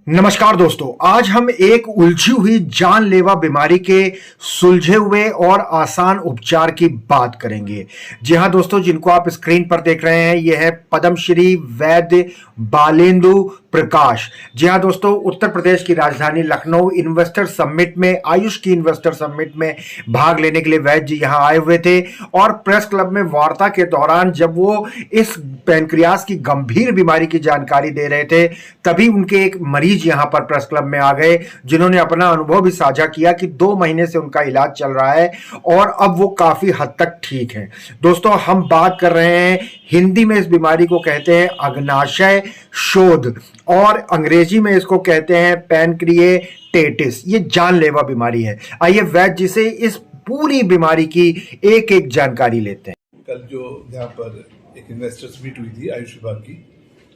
नमस्कार दोस्तों, आज हम एक उलझी हुई जानलेवा बीमारी के सुलझे हुए और आसान उपचार की बात करेंगे। जी हां दोस्तों, जिनको आप स्क्रीन पर देख रहे हैं, यह है पद्मश्री वैद्य बालेंदु प्रकाश। जी हां दोस्तों, उत्तर प्रदेश की राजधानी लखनऊ इन्वेस्टर समिट में, आयुष की इन्वेस्टर समिट में भाग लेने के लिए वैद्य जी यहां आए हुए थे और प्रेस क्लब में वार्ता के दौरान जब वो इस पैनक्रियास की गंभीर बीमारी की जानकारी दे रहे थे, तभी उनके एक मरीज यहां पर प्रेस क्लब में आ गए, जिन्होंने अपना अनुभव भी साझा किया कि 2 महीने से उनका इलाज चल रहा है और अब वो काफी हद तक ठीक हैं। दोस्तों, हम बात कर रहे हैं, हिंदी में इस बीमारी को कहते हैं अग्नाशय शोथ और अंग्रेजी में इसको कहते हैं पैनक्रिएटाइटिस। ये जानलेवा बीमारी है। आइए वैद्य जी से इस पूरी बीमारी की एक एक जानकारी लेते हैं। कल जो यहाँ पर एक इन्वेस्टर्स मीट हुई थी आयुष विभाग की,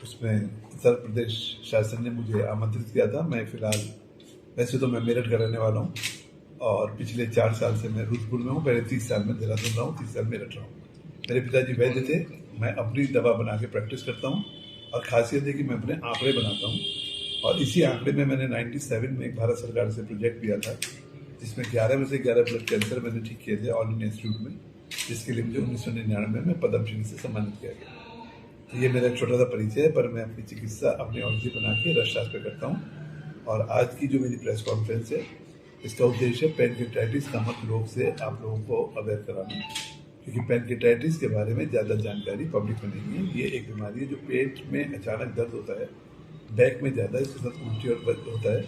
उसमें उत्तर प्रदेश शासन ने मुझे आमंत्रित किया था। मैं फिलहाल, वैसे तो मैं मेरठ का रहने वाला हूँ और पिछले 4 साल से मैं रुद्रपुर में हूँ। पहले 30 साल में देहरादून रहा हूँ, 30 साल मेरठ रहा हूँ। मेरे पिताजी वैद्य थे। मैं अपनी दवा बना के प्रैक्टिस करता हूँ और खासियत है कि मैं अपने आंकड़े बनाता हूँ। और इसी आंकड़े में मैंने 97 में एक भारत सरकार से प्रोजेक्ट किया था, जिसमें 11 में से 11 ब्लड कैंसर मैंने ठीक किए थे ऑल इंडिया इंस्टीट्यूट में, जिसके लिए मुझे 1999 में पद्मश्री से सम्मानित किया गया। तो ये मेरा एक छोटा सा परिचय है, पर मैं अपनी चिकित्सा अपनी औषधि बना के रसशास्त्र करता हूँ। और आज की जो मेरी प्रेस कॉन्फ्रेंस है, इसका उद्देश्य है पैनक्रिएटाइटिस नामक रोग से आप लोगों को अवेयर कराना, क्योंकि पैनक्रिएटाइटिस के बारे में ज़्यादा जानकारी पब्लिक में नहीं है। ये एक बीमारी है जो पेट में अचानक दर्द होता है, बैक में ज़्यादा, इसके साथ उल्टी और होता है।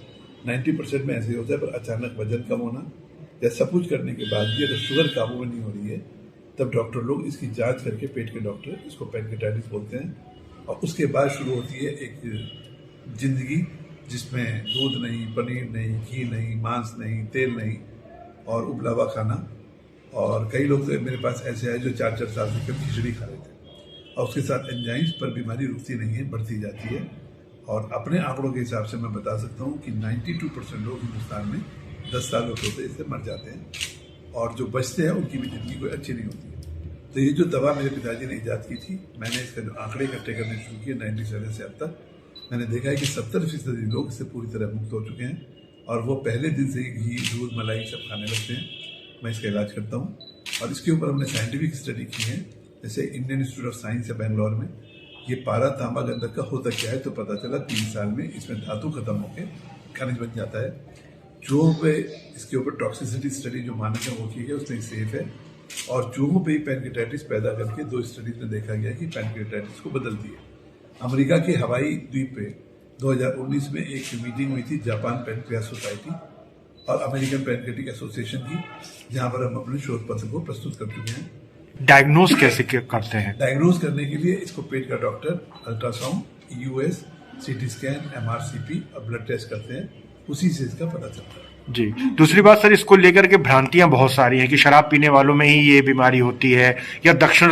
90% में ऐसे ही होता है, पर अचानक वजन कम होना या सब कुछ करने के बाद भी अगर शुगर काबू में नहीं हो रही है, तब डॉक्टर लोग इसकी जांच करके, पेट के डॉक्टर, इसको पैनक्रिएटाइटिस बोलते हैं। और उसके बाद शुरू होती है एक जिंदगी जिसमें दूध नहीं, पनीर नहीं, घी नहीं, मांस नहीं, तेल नहीं और उबला हुआ खाना। और कई लोग तो मेरे पास ऐसे आए जो 4-4 साल से कभी खिचड़ी खा रहे थे और उसके साथ एंजाइम्स, पर बीमारी रुकती नहीं है, बढ़ती जाती है। और अपने आंकड़ों के हिसाब से मैं बता सकता हूँ कि 92% लोग हिंदुस्तान में 10 साल होते इससे मर जाते हैं और जो बचते हैं उनकी भी जिंदगी कोई अच्छी नहीं होती। तो ये जो दवा मेरे पिताजी ने ईजाद की थी, मैंने इसका जो आंकड़े इकट्ठे करने शुरू किए 97 से अब तक, मैंने देखा है कि 70% लोग इससे पूरी तरह मुक्त हो चुके हैं और वो पहले दिन से ही घी, दूध, मलाई सब खाने लगते हैं। मैं इसका इलाज करता हूँ और इसके ऊपर हमने साइंटिफिक स्टडी की है। जैसे इंडियन इंस्टीट्यूट ऑफ साइंस है बेंगलोर में, ये पारा, तांबा, गंधक का होता क्या है, तो पता चला 3 साल में इसमें धातु खत्म होकर खनिज बन जाता है। चूहों पे इसके ऊपर टॉक्सिसिटी स्टडी जो मानक है वो की है, उसमें सेफ है। और चूहों पे ही पैनक्रिएटाइटिस पैदा करके 2 स्टडीज में देखा गया कि पैनक्रिएटाइटिस को बदलती है। अमेरिका के हवाई द्वीप पे 2019 में एक मीटिंग हुई थी जापान पैनक्रियास सोसाइटी और अमेरिकन पैनक्रियाटिक एसोसिएशन की, जहां पर हम अपने शोध पत्र को प्रस्तुत कर चुके हैं। डायग्नोज कैसे करते हैं? डायग्नोज करने के लिए इसको पेट का doctor ultrasound, US, CT scan, MRCP और ब्लड टेस्ट करते हैं, उसी से इसका पता चलता है। जी, दूसरी बात सर, इसको लेकर के भ्रांतियां बहुत सारी हैं कि शराब पीने वालों में ही ये बीमारी होती है या दक्षिण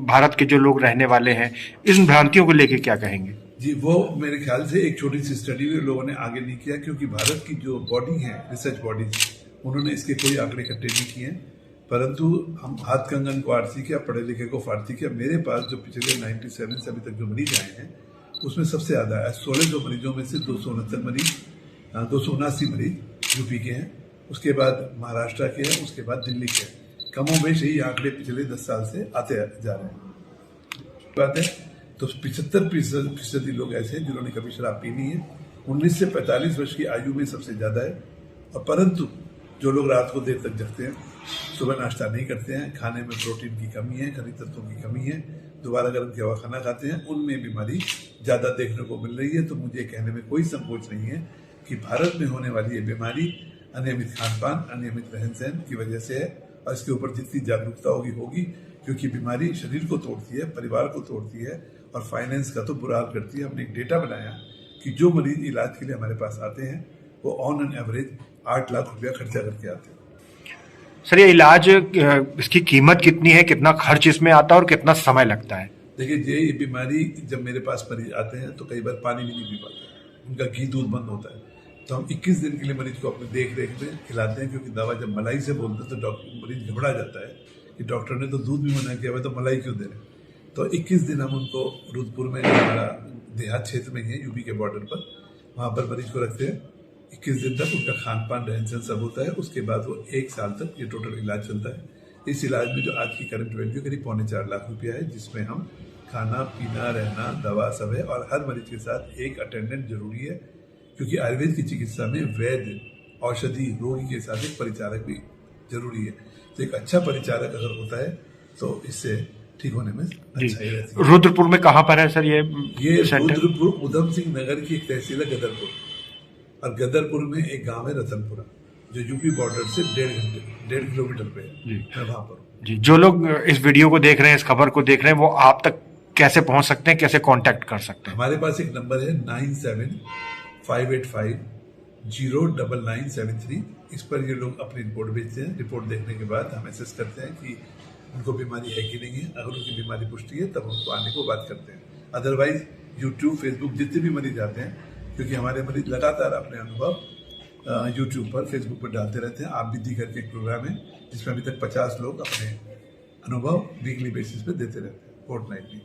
भारत के जो लोग रहने वाले हैं, इन भ्रांतियों को लेकर क्या कहेंगे? जी, वो मेरे ख्याल से एक छोटी सी स्टडी में लोगों ने आगे नहीं किया, क्योंकि भारत की जो बॉडी है, रिसर्च बॉडीज, उन्होंने इसके कोई आंकड़े इकट्ठे नहीं किए हैं। परंतु हम हाथ कंगन को आरती किया, पढ़े लिखे को फारती किया। मेरे पास जो पिछले 97 से अभी तक जो मरीज आए हैं, उसमें सबसे ज्यादा है 1600 मरीजों में से 269 मरीज, 279 मरीज यूपी के हैं, उसके बाद महाराष्ट्र के हैं, उसके बाद दिल्ली के हैं। कमोबेश यही आंकड़े पिछले 10 साल से आते जा रहे हैं। बात है तो 75% लोग ऐसे हैं जिन्होंने कभी शराब पी नहीं है। 19 से 45 वर्ष की आयु में सबसे ज्यादा है। और परंतु जो लोग रात को देर तक जगते हैं, सुबह नाश्ता नहीं करते हैं, खाने में प्रोटीन की कमी है, खनिज तत्वों की कमी है, दोबारा गर्म किया हुआ खाना खाते हैं, उनमें बीमारी ज्यादा देखने को मिल रही है। तो मुझे कहने में कोई संकोच नहीं है कि भारत में होने वाली ये बीमारी अनियमित खान पान, अनियमित रहन सहन की वजह से है। और इसके ऊपर जितनी जागरूकता होगी, क्योंकि बीमारी शरीर को तोड़ती है, परिवार को तोड़ती है और फाइनेंस का तो बुरा हाल करती है। हमने एक डेटा बनाया कि जो मरीज इलाज के लिए हमारे पास आते हैं, वो ऑन एन एवरेज 8 लाख रुपया खर्चा करके आते हैं। सर, ये इलाज, इसकी कीमत कितनी है, कितना खर्च इसमें आता है और कितना समय लगता है? देखिए, ये बीमारी जब मेरे पास मरीज आते हैं तो कई बार पानी भी नहीं पी पाते, उनका घी दूध बंद होता है, तो हम 21 दिन के लिए मरीज को अपने देख रेख में खिलाते हैं। क्योंकि दवा जब मलाई से बोलते हैं तो डॉक्टर, मरीज घबरा जाता है कि डॉक्टर ने तो दूध भी मना किया हुआ, तो मलाई क्यों दे रहे हैं। तो 21 दिन हम उनको रुद्रपुर में, हमारा देहात क्षेत्र में ही है, यूपी के बॉर्डर पर, वहाँ पर मरीज को रखते हैं। 21 दिन तक उनका खान पान रहन सहन सब होता है। उसके बाद वो 1 साल तक ये टोटल इलाज चलता है। इस इलाज में जो आज की करंट वैल्यू करीब 3.25 लाख रुपया है, जिसमें हम खाना पीना रहना दवा सब है, और हर मरीज के साथ एक अटेंडेंट जरूरी है, क्योंकि आयुर्वेद की चिकित्सा में वैद्य औषधि रोगी के साथ एक परिचारक भी जरूरी है। तो एक अच्छा परिचारक अगर होता है तो इससे ठीक होने में अच्छा ही रहती है। रुद्रपुर में कहाँ पर है सर ये सेंटर? रुद्रपुर उधम सिंह नगर की एक तहसील है गदरपुर, और गदरपुर में एक गांव है रतनपुरा, जो यूपी बॉर्डर से 1.5 किलोमीटर पे है। मैं वहां पर हूँ। जी, जो लोग इस वीडियो को देख रहे हैं, इस खबर को देख रहे हैं, वो आप तक कैसे पहुंच सकते हैं, कैसे कांटेक्ट कर सकते हैं? हमारे पास एक नंबर है 9758509973। इस पर ये लोग अपनी रिपोर्ट भेजते हैं। रिपोर्ट देखने के बाद हम असेस करते हैं कि उनको बीमारी है कि नहीं है। अगर उनकी बीमारी पुष्टि है तब उनको आने को बात करते हैं। अदरवाइज यूट्यूब फेसबुक जितने भी मरीज आते हैं, क्योंकि हमारे मरीज लगातार अपने अनुभव यूट्यूब पर फेसबुक पर डालते रहते हैं। आप विधि करके एक प्रोग्राम है जिसमें अभी तक 50 लोग अपने अनुभव वीकली बेसिस पे देते रहते हैं, फोर्टनाइटली।